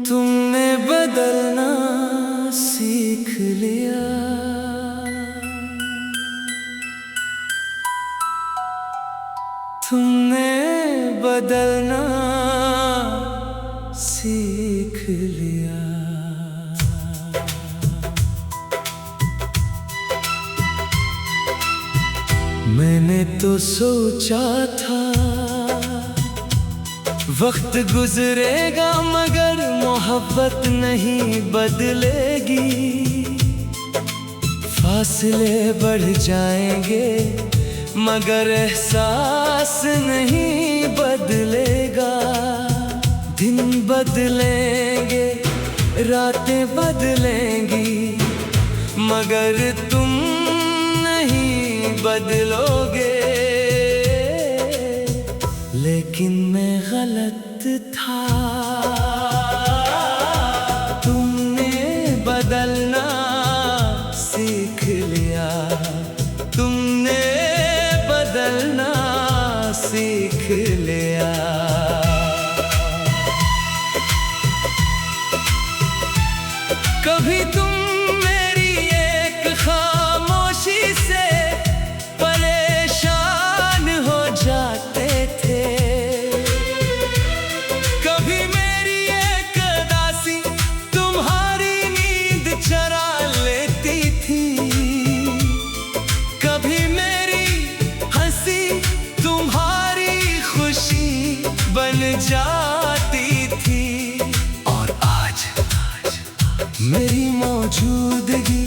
तुमने बदलना सीख लिया, तुमने बदलना सीख लिया। मैंने तो सोचा था वक्त गुजरेगा मगर मोहब्बत नहीं बदलेगी। फासले बढ़ जाएंगे मगर एहसास नहीं बदलेगा। दिन बदलेंगे रातें बदलेंगी मगर तुम नहीं बदलोगे। लेकिन मैं गलत था, तुमने बदलना सीख लिया, तुमने बदलना सीख लिया। कभी तुम मेरी एक खामोशी से परेशान हो जाते थे, कभी मेरी एक उदासी तुम्हारी नींद चुरा लेती थी, कभी मेरी हंसी तुम्हारी खुशी बन जाती थी। और आज मेरी मौजूदगी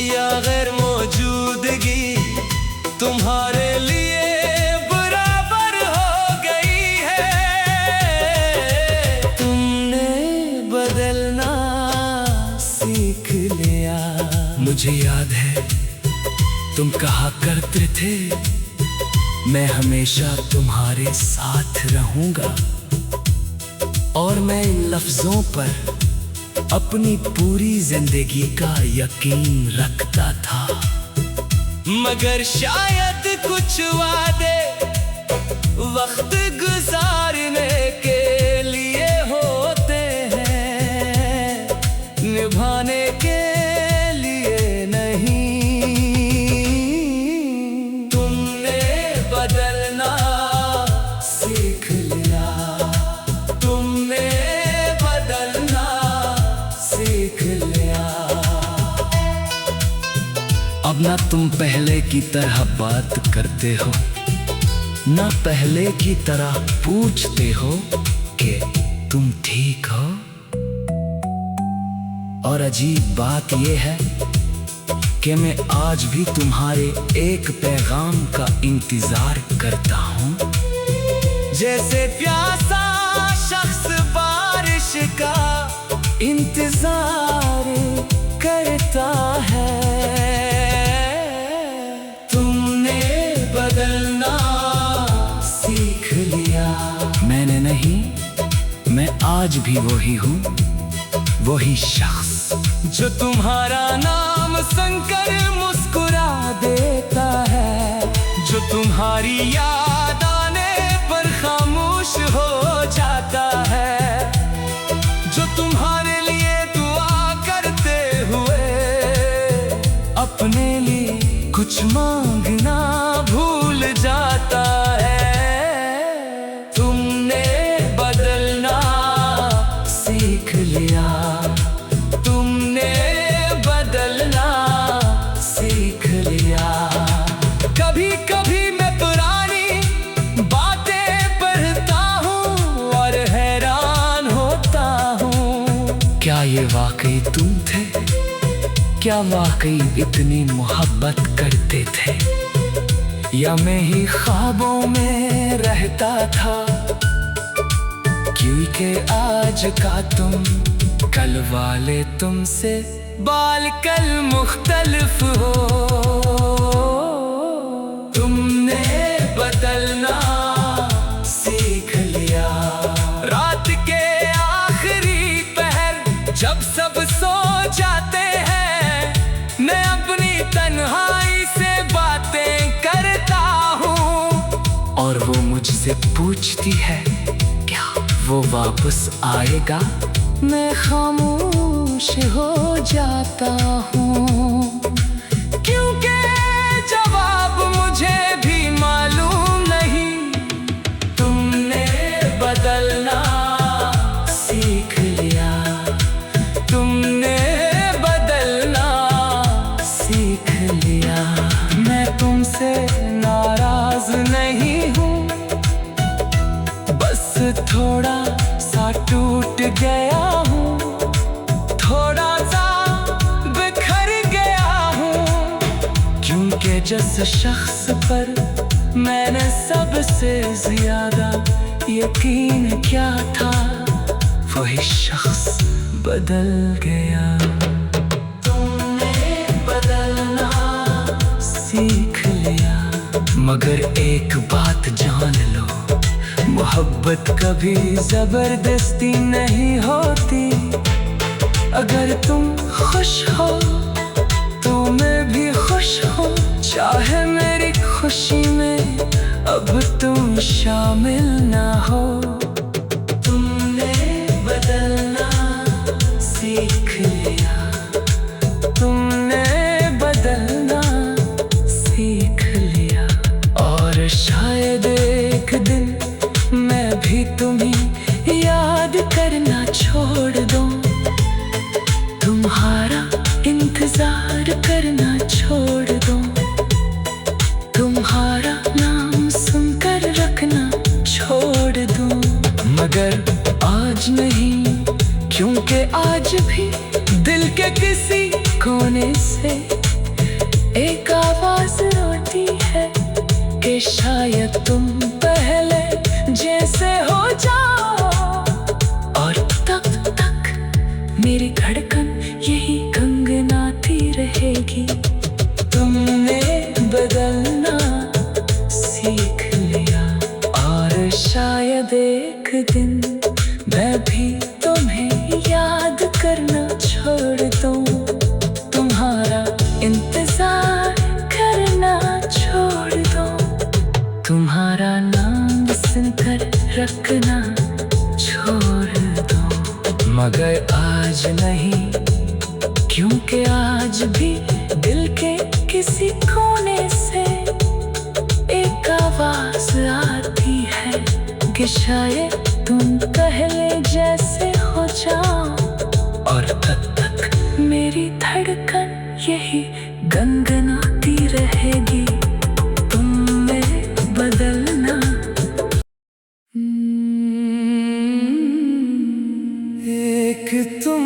या गैर मौजूदगी तुम्हारे लिए बराबर हो गई है। तुमने बदलना सीख लिया। मुझे याद है तुम कहा करते थे मैं हमेशा तुम्हारे साथ रहूंगा, और मैं इन लफ्जों पर अपनी पूरी जिंदगी का यकीन रखता था। मगर शायद कुछ वादे वक्त गुजारने के लिए होते हैं, निभाने के लिए नहीं। तुमने बदलना सीख लिया, तुमने बदलना सीख लिया। अब ना तुम पहले की तरह बात करते हो, ना पहले की तरह पूछते हो कि तुम ठीक हो। और अजीब बात यह है कि मैं आज भी तुम्हारे एक पैगाम का इंतजार करता हूँ, जैसे प्यासा शख्स बारिश का इंतजार करता है। तुमने बदलना सीख लिया। मैंने नहीं, मैं आज भी वही हूँ, वही शख्स जो तुम्हारा नाम सुनकर मुस्कुरा देता है, जो तुम्हारी याद आने पर खामोश हो जाता है, जो तुम्हारे लिए दुआ करते हुए अपने लिए कुछ मांगना भूल जाता है। तुमने बदलना सीख लिया, तुमने बदलना सीख लिया। कभी कभी मैं पुरानी बातें पढ़ता हूँ और हैरान होता हूँ, क्या ये वाकई तुम थे? क्या वाकई इतनी मोहब्बत करते थे, या मैं ही ख्वाबों में रहता था? क्योंकि आज का तुम कल वाले तुमसे बालकल मुख्तलिफ हो। तुमने बदलना सीख लिया। रात के आखिरी पहर जब सब सो जाते हैं, मैं अपनी तन्हाई से बातें करता हूँ, और वो मुझसे मुझसे पूछती है क्या वो वापस आएगा, मैं खामोश हो जाता हूँ, क्योंकि जवाब मुझे भी मालूम नहीं। तुमने बदलना सीख लिया, तुमने बदलना सीख लिया। मैं तुमसे नाराज नहीं हूँ, बस थोड़ा सा टूट गया हूँ, थोड़ा सा बिखर गया हूँ, क्योंकि जिस शख्स पर मैंने सबसे ज्यादा यकीन किया था, वही शख्स बदल गया। तुमने बदलना सीख लिया, मगर एक बात जान लो, मोहब्बत कभी जबरदस्ती नहीं होती। अगर तुम खुश हो तो मैं भी खुश हूँ, चाहे मेरी खुशी में अब तुम शामिल ना हो। तुमने बदलना सीख लिया, तुमने बदलना सीख लिया। और शायद एक दिन मैं भी तुम्हें याद करना छोड़ दूं, तुम्हारा इंतजार करना छोड़ दूं, तुम्हारा नाम सुनकर रखना छोड़ दूं। मगर आज नहीं, क्योंकि आज भी दिल के किसी कोने से एक आवाज रोती है कि शायद तुम पहले जैसे हो जाओ। और तब तक मेरी धड़कन यही गंगनाती रहेगी। तुमने बदलना सीख लिया, और शायद एक दिन मैं भी तुम्हें याद करना छोड़ दूं, तुम्हारा इंतजार करना छोड़ दूं, तुम्हारा नाम सुनकर रखना छोड़ दो। मगर आज नहीं, क्योंकि आज भी दिल के किसी कोने से एक आवाज आती है कि शायद तुम पहले जैसे हो जाओ। और तब तक मेरी धड़कन यही गनगनाती रहेगी। तुमने बदलना एक तुम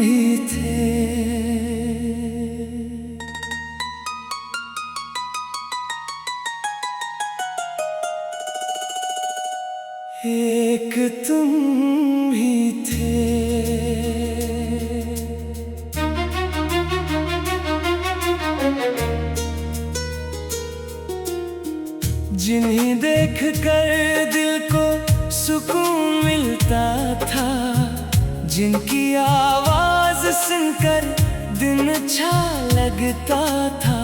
ही थे, एक तुम ही थे। जिन्हें देख कर दिल को सुकून मिलता था, जिनकी आवाज सुनकर दिन अच्छा लगता था,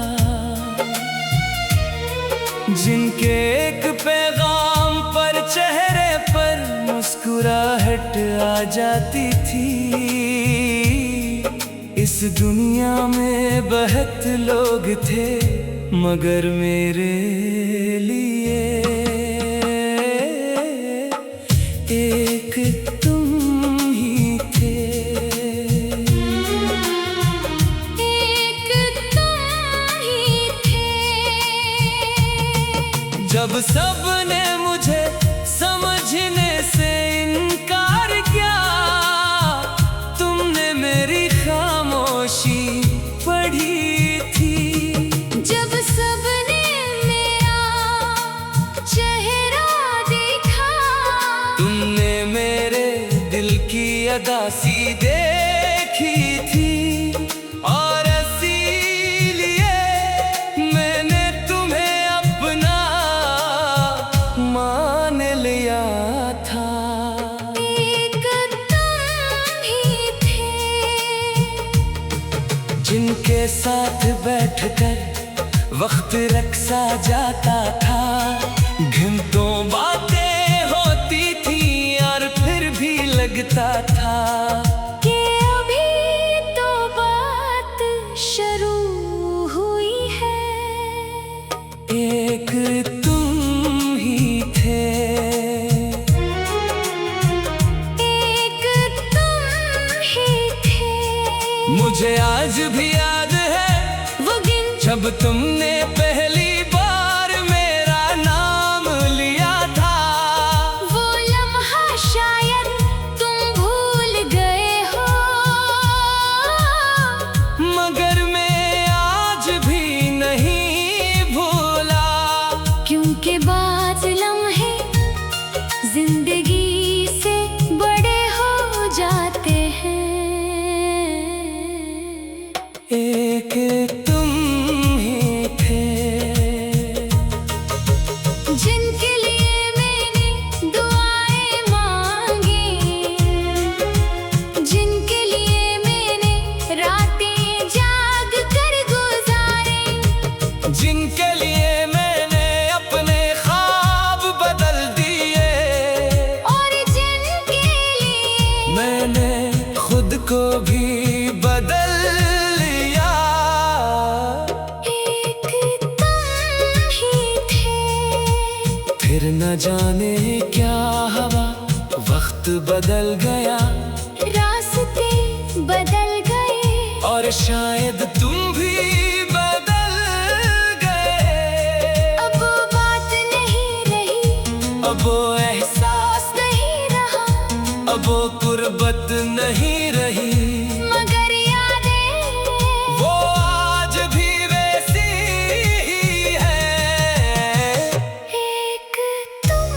जिनके एक पैगाम पर चेहरे पर मुस्कुराहट आ जाती थी। इस दुनिया में बहुत लोग थे, मगर मेरे लिए एक तुम ही थे, एक तुम ही थे। जब सबने मुझे समझने से इनकार किया, तुमने मेरी खामोशी पढ़ी थी। जब सबने मेरा चेहरा देखा, तुमने मेरे दिल की अदासी देखी थी। और इसीलिए मैंने तुम्हें अपना मान लिया था। एक तुम ही थे, जिनके साथ बैठकर वक्त रक्सा जाता था, घंटों बातें मिलता था कि अभी तो बात शुरू हुई है। एक तुम ही थे, एक तुम ही थे। मुझे आज भी याद है वो दिन जब तुमने पहली बार मेरा नाम लिया था। वो लम्हा शायद तुम भूल गए हो, मगर मैं आज भी नहीं भूला, क्योंकि बात लम्हे जिंदगी से बड़े हो जाते हैं। एक तुम ही थे, जिनके लिए मैंने दुआएं मांगी, जिनके लिए मैंने रातें जाग कर गुजारी, जिनके लिए मैंने अपने ख्वाब बदल दिए, और जिनके लिए मैंने खुद को भी बदल लिया। एक तुम ही थे। फिर न जाने क्या हवा, वक्त बदल गया रास्ते बदल गए, और शायद तुम भी बदल गए। अब वो बात नहीं रही, अब वो एहसास नहीं रहा, अब वो गुर्बत नहीं रही, मगर यादें वो आज भी वैसी ही है। एक तुम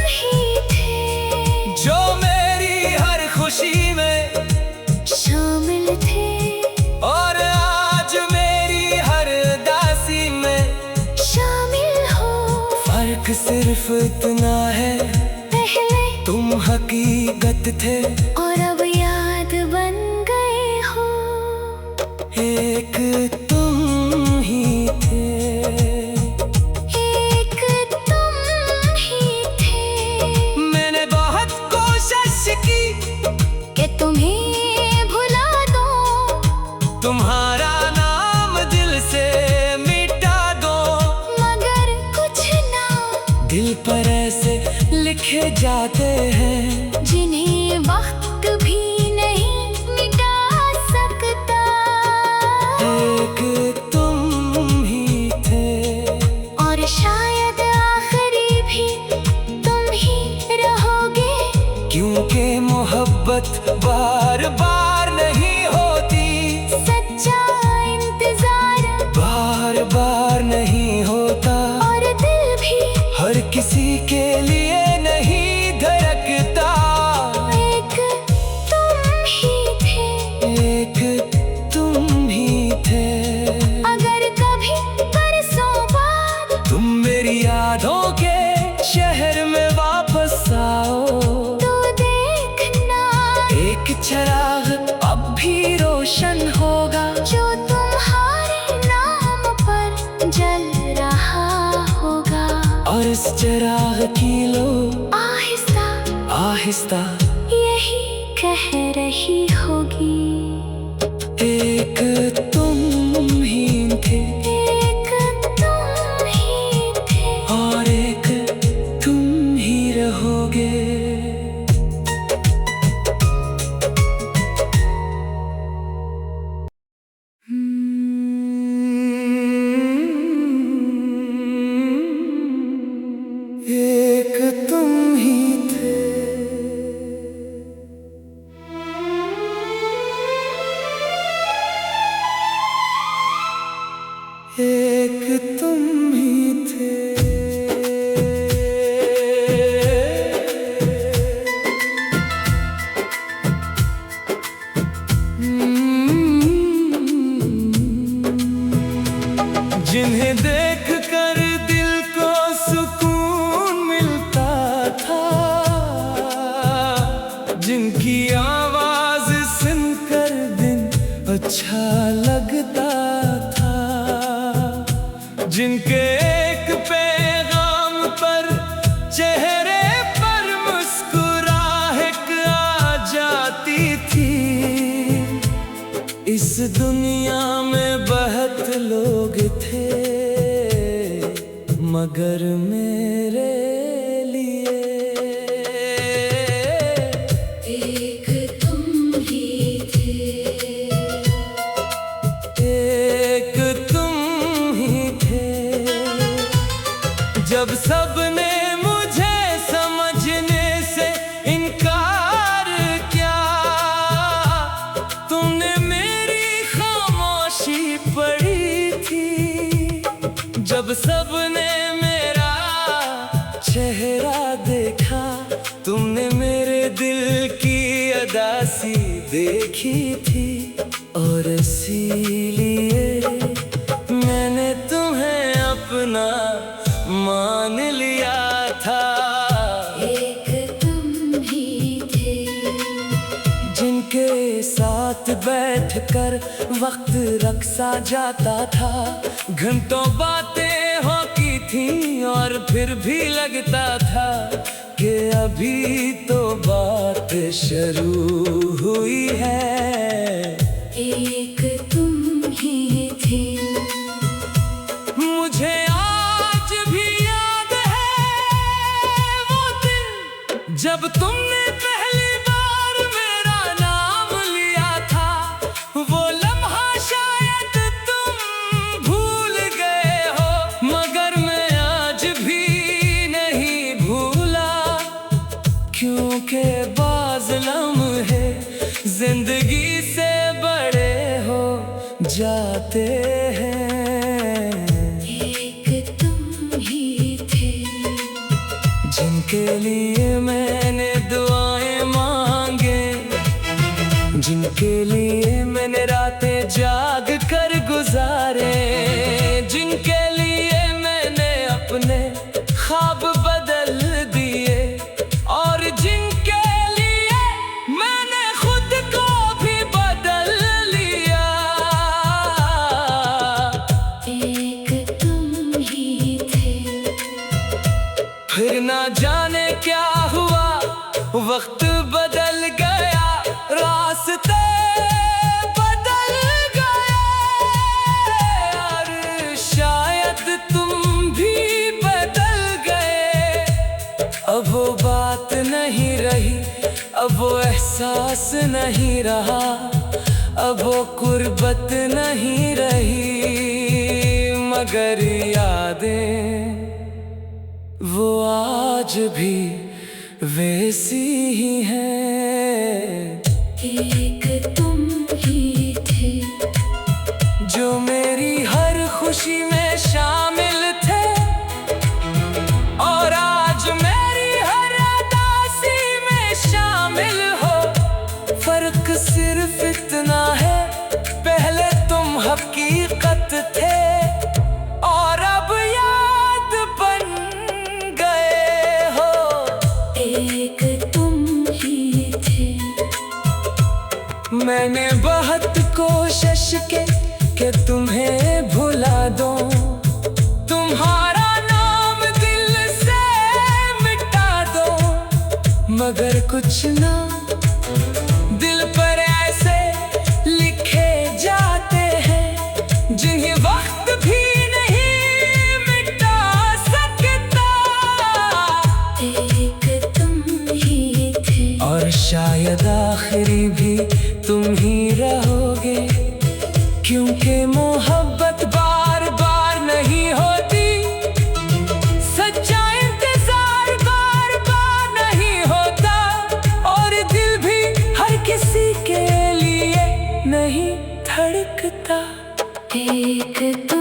ही थे, जो मेरी हर खुशी में शामिल थे, और आज मेरी हर उदासी में शामिल हो। फर्क सिर्फ इतना है, पहले तुम हकीकत थे, और अब याद बन गए हो। एक तुम ही थे, एक तुम ही थे। मैंने बहुत कोशिश की कि तुम्हें भुला दो, तुम्हारा नाम दिल से मिटा दो, मगर कुछ ना दिल पर ऐसे लिखे जाते हैं जिन्हें वक्त भी नहीं मिटा सकता। एक तुम ही थे, और शायद आखिरी भी तुम ही रहोगे, क्योंकि मोहब्बत बार बार नहीं होती, सच्चा इंतजार बार बार नहीं होता, और दिल भी हर किसी के लिए नहीं धड़कता। एक तुम ही थे। एक तुम ही थे, अगर कभी बरसों बाद तुम मेरी यादों के शहर में वापस आओ, तो देखना एक चिराग अब भी रोशन होगा, जो तुम्हारे नाम पर जल रहा होगा। और इस चिराग की लो आहिस्ता आहिस्ता यही कह रही होगी, एक तुम ही थे, एक तुम ही थे। और एक तुम ही रहोगे। एक तुम ही थे, एक तुम ही थे। जिन्हें देख कर दिल को सुकून मिलता था, जिनकी आवाज सुनकर दिन अच्छा लगता था, जिनके एक पैगाम पर चेहरे पर मुस्कुराहट आ मगर मेरे लिए एक तुम ही थे, एक तुम ही थे। जब सबने मुझे समझने से इनकार किया, तुमने मेरी खामोशी पढ़ी थी। जब सबने मेरा चेहरा देखा, तुमने मेरे दिल की अदासी देखी थी। और इसीलिए मैंने तुम्हें अपना मान लिया था। एक तुम ही थे, जिनके साथ बैठकर वक्त रक्सा जाता था। घंटों बातें होती थी और फिर भी लगता था कि अभी तो बात शुरू हुई है। एक तुम ही थे, मुझे आज भी याद है वो दिन जब तुमने पहली बार मेरा नाम लिया था। वो लम्हा शायद तुम भूल गए हो, मगर मैं आज भी नहीं भूला। क्योंकि बाज़ लम्हे जिंदगी से बड़े हो जाते हैं। एक तुम ही थे, जिनके लिए मैंने दुआएं मांगे, जिनके लिए मैंने रातें जाग कर गुजारे, जिनके लिए मैंने अपने ख्वाब बदल दिए, और जिनके लिए मैंने खुद को भी बदल लिया। एक तुम ही थे, फिर ना जाने क्या हुआ, वक्त बदल गया, रास्ते बदल गए, और शायद तुम भी बदल गए। अब वो बात नहीं रही, अब वो एहसास नहीं रहा, अब वो कुर्बत नहीं रही, मगर यादें वो आज भी वैसी ही हैं। एक तुम ही थे, जो मेरी हर खुशी में शामिल थे, और आज मेरी हर उदासी में शामिल हो। फर्क सिर्फ इतना है, पहले तुम हकीकत थे और अब याद बन गए हो। एक तुम ही थे, मैंने बहुत कोशिश की कि तुम्हें भुला दूं, तुम्हारा नाम दिल से मिटा दूं, मगर कुछ ना दिल पर ऐसे लिखे जाते हैं, जिन्हें वक्त भी नहीं मिटा सकता। एक तुम ही थे, और शायद आखिरी भी तुम ही रहोगे, क्योंकि मोहब्बत बार बार नहीं होती, सच्चा इंतजार बार बार नहीं होता, और दिल भी हर किसी के लिए नहीं धड़कता। एक तुम